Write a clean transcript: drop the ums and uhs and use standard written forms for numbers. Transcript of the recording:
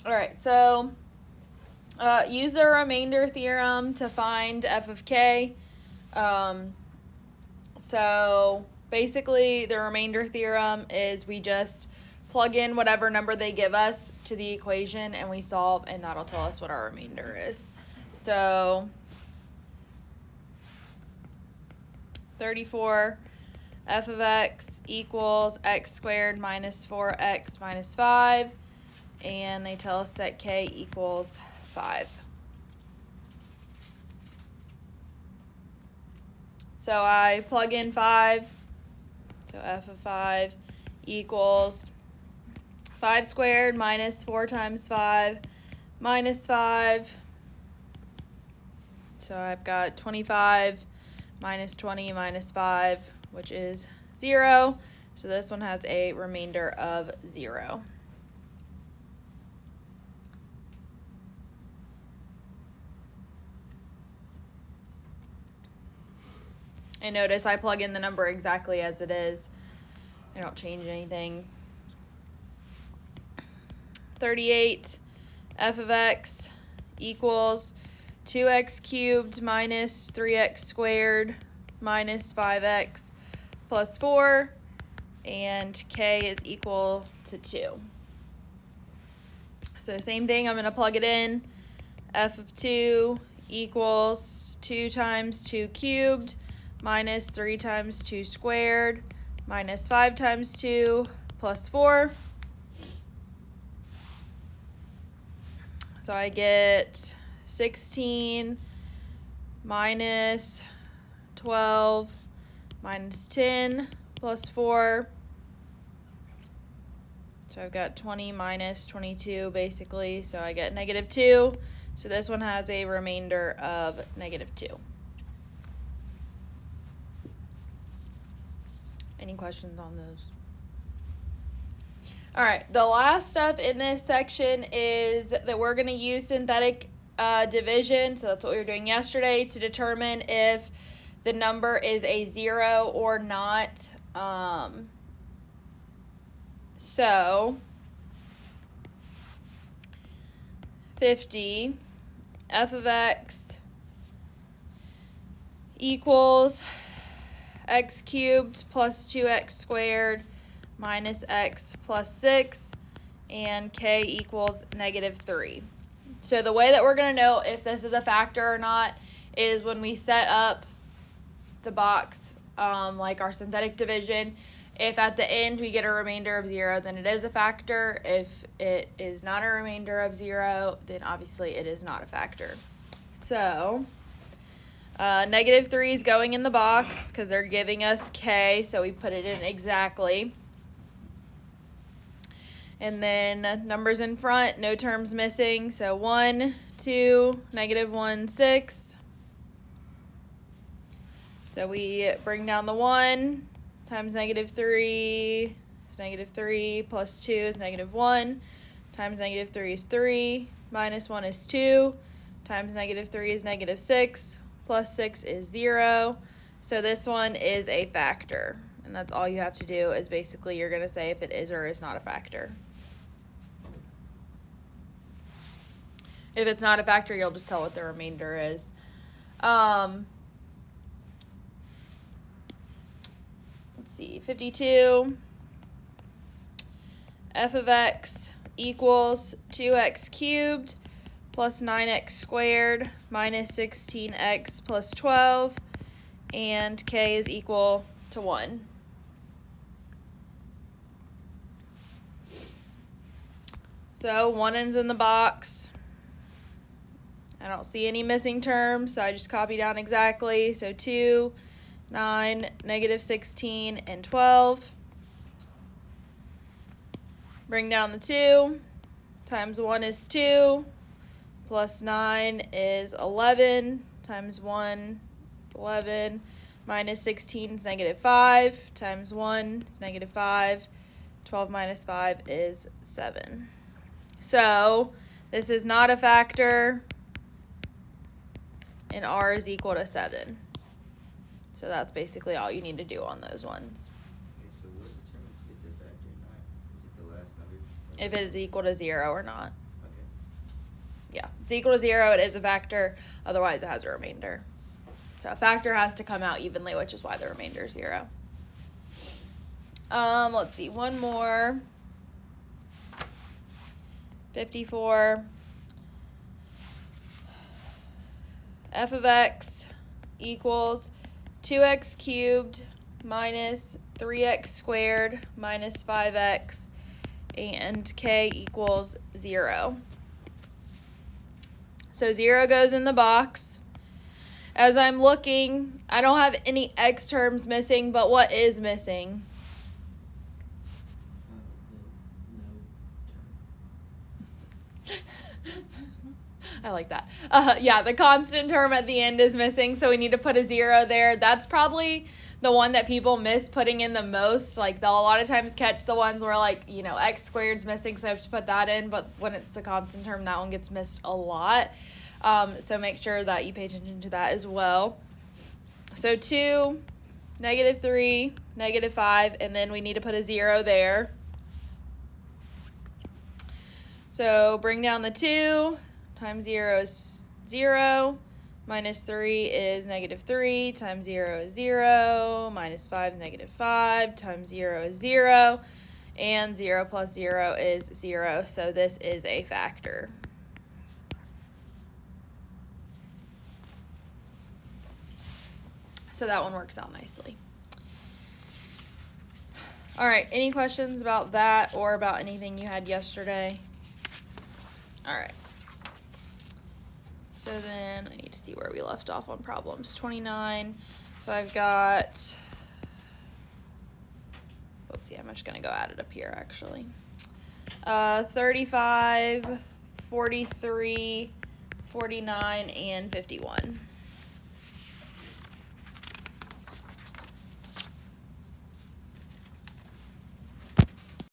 All right, so use the remainder theorem to find f of k. So basically, the remainder theorem is we just plug in whatever number they give us to the equation and we solve, and that'll tell us what our remainder is. So 34 f of x equals x squared minus 4x minus 5, and they tell us that k equals 5. So I plug in 5, so f of 5 equals 5 squared minus 4 times 5 minus 5. So I've got 25 minus 20 minus 5, which is 0. So this one has a remainder of 0. And notice I plug in the number exactly as it is. I don't change anything. 38 f of x equals 2x cubed minus 3x squared minus 5x plus 4, and k is equal to 2. So same thing, I'm going to plug it in. F of 2 equals 2 times 2 cubed minus 3 times 2 squared minus 5 times 2 plus 4. So I get 16 minus 12 minus 10 plus 4. So I've got 20 minus 22 basically, so I get negative 2. So this one has a remainder of negative 2. Any questions on those? All right, the last step in this section is that we're going to use synthetic division. So that's what we were doing yesterday to determine if the number is a 0 or not. So 50 f of x equals x cubed plus 2x squared minus x plus 6, and k equals negative 3. So the way that we're going to know if this is a factor or not is when we set up the box, like our synthetic division. If at the end we get a remainder of 0, then it is a factor. If it is not a remainder of 0, then obviously it is not a factor. So negative 3 is going in the box because they're giving us k, so we put it in exactly. And then numbers in front, no terms missing. So 1, 2, negative 1, 6. So we bring down the 1 times negative 3 is negative 3 plus 2 is negative 1 times negative 3 is 3 minus 1 is 2 times negative 3 is negative 6 plus 6 is 0. So this one is a factor. And that's all you have to do is basically you're going to say if it is or is not a factor. If it's not a factor, you'll just tell what the remainder is. Let's see, 52 f of x equals 2x cubed plus 9x squared minus 16x plus 12, and k is equal to 1. So 1 is in the box. I don't see any missing terms, so I just copy down exactly. So 2, 9, negative 16, and 12. Bring down the 2. Times 1 is 2. Plus 9 is 11. Times 1, 11. Minus 16 is negative 5. Times 1 is negative 5. 12 minus 5 is 7. So this is not a factor, and r is equal to 7. So that's basically all you need to do on those ones. Okay, so what determines if it's a factor or not? Is it the last number? If it is equal to 0 or not. Okay. it's equal to 0, it is a factor. Otherwise, it has a remainder. So a factor has to come out evenly, which is why the remainder is 0. Let's see, one more. 54. F of x equals 2x cubed minus 3x squared minus 5x, and k equals 0. So 0 goes in the box. As I'm looking, I don't have any x terms missing, but what is missing? I like that. Yeah, the constant term at the end is missing, so we need to put a 0 there. That's probably the one that people miss putting in the most. Like, they'll a lot of times catch the ones where, like, you know, x squared's missing, so I have to put that in. But when it's the constant term, that one gets missed a lot. So make sure that you pay attention to that as well. So 2, -3, -5, and then we need to put a 0 there. So bring down the 2. Times 0 is 0, minus 3 is -3, times 0 is 0, minus 5 is -5, times 0 is 0, and 0 plus 0 is 0, so this is a factor. So that one works out nicely. All right, any questions about that or about anything you had yesterday? All right. So then I need to see where we left off on problems. 29. So I've got, let's see, I'm just going to go add it up here actually. 35, 43, 49, and 51.